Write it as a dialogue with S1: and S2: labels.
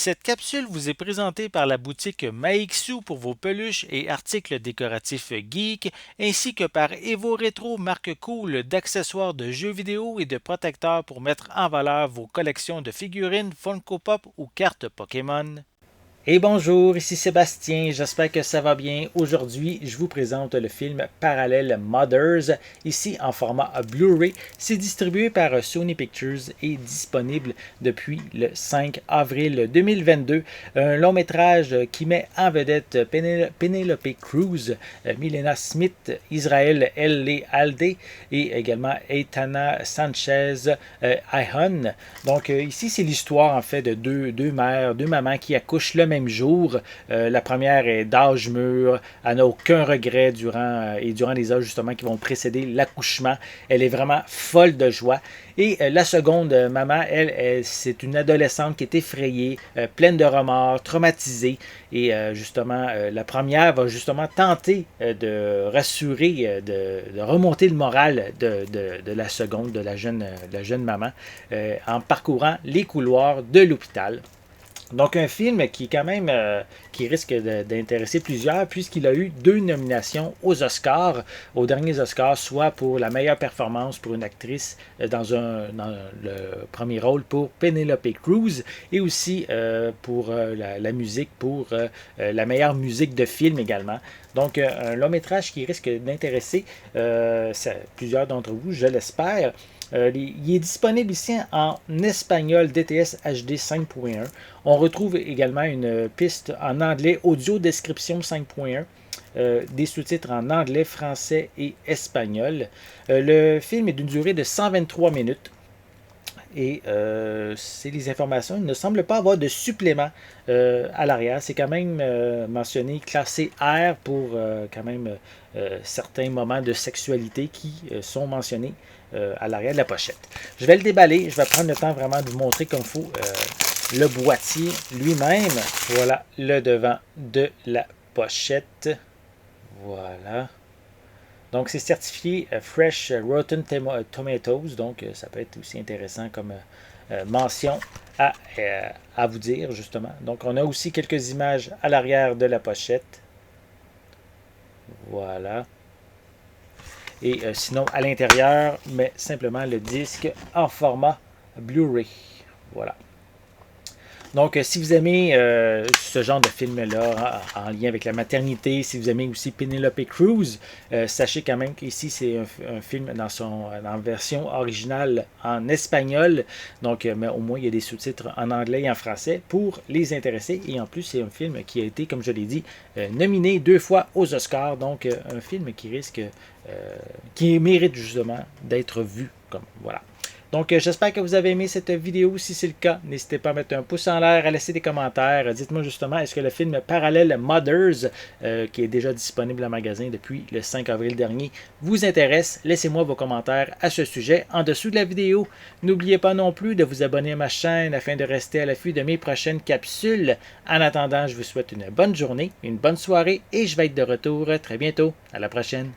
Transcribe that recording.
S1: Cette capsule vous est présentée par la boutique Maixu pour vos peluches et articles décoratifs geek, ainsi que par Evo Retro, marque cool d'accessoires de jeux vidéo et de protecteurs pour mettre en valeur vos collections de figurines Funko Pop ou cartes Pokémon. Et bonjour, ici Sébastien, j'espère que ça va bien. Aujourd'hui, je vous présente le film Parallel Mothers, ici en format Blu-ray. C'est distribué par Sony Pictures et disponible depuis le 5 avril 2022. Un long métrage qui met en vedette Penelope Cruz, Milena Smith, Israël L. Alde et également Aitana Sanchez Ihon. Donc ici, c'est l'histoire en fait de deux mères, deux mamans qui accouchent le même jour. La première est d'âge mûr, elle n'a aucun regret durant les heures justement qui vont précéder l'accouchement. Elle est vraiment folle de joie. Et la seconde maman, c'est une adolescente qui est effrayée, pleine de remords, traumatisée. Et justement, la première va justement tenter de rassurer, de remonter le moral de la seconde, de la jeune maman, en parcourant les couloirs de l'hôpital. Donc un film qui quand même qui risque d'intéresser plusieurs puisqu'il a eu 2 nominations aux Oscars, aux derniers Oscars, soit pour la meilleure performance pour une actrice dans le premier rôle pour Penelope Cruz et aussi pour la musique, pour la meilleure musique de film également. Donc un long métrage qui risque d'intéresser plusieurs d'entre vous, je l'espère. Il est disponible ici en espagnol DTS HD 5.1. On retrouve également une piste en anglais audio description 5.1. Des sous-titres en anglais, français et espagnol. Le film est d'une durée de 123 minutes. Et c'est les informations. Il ne semble pas avoir de supplément à l'arrière. C'est quand même mentionné classé R pour quand même certains moments de sexualité qui sont mentionnés à l'arrière de la pochette. Je vais le déballer. Je vais prendre le temps vraiment de vous montrer comme il faut le boîtier lui-même. Voilà le devant de la pochette. Voilà. Donc, c'est certifié Fresh Rotten Tomatoes. Donc, ça peut être aussi intéressant comme mention à vous dire, justement. Donc, on a aussi quelques images à l'arrière de la pochette. Voilà. Et sinon, à l'intérieur, mais simplement le disque en format Blu-ray. Voilà. Donc, si vous aimez ce genre de film-là en lien avec la maternité, si vous aimez aussi Penelope Cruz, sachez quand même qu'ici, c'est un film dans version originale en espagnol. Donc, mais au moins, il y a des sous-titres en anglais et en français pour les intéressés. Et en plus, c'est un film qui a été, comme je l'ai dit, nominé 2 fois aux Oscars. Donc, un film qui mérite justement d'être vu. Voilà. Donc, j'espère que vous avez aimé cette vidéo. Si c'est le cas, n'hésitez pas à mettre un pouce en l'air, à laisser des commentaires. Dites-moi justement, est-ce que le film Parallel Mothers, qui est déjà disponible en magasin depuis le 5 avril dernier, vous intéresse? Laissez-moi vos commentaires à ce sujet en dessous de la vidéo. N'oubliez pas non plus de vous abonner à ma chaîne afin de rester à l'affût de mes prochaines capsules. En attendant, je vous souhaite une bonne journée, une bonne soirée et je vais être de retour très bientôt. À la prochaine.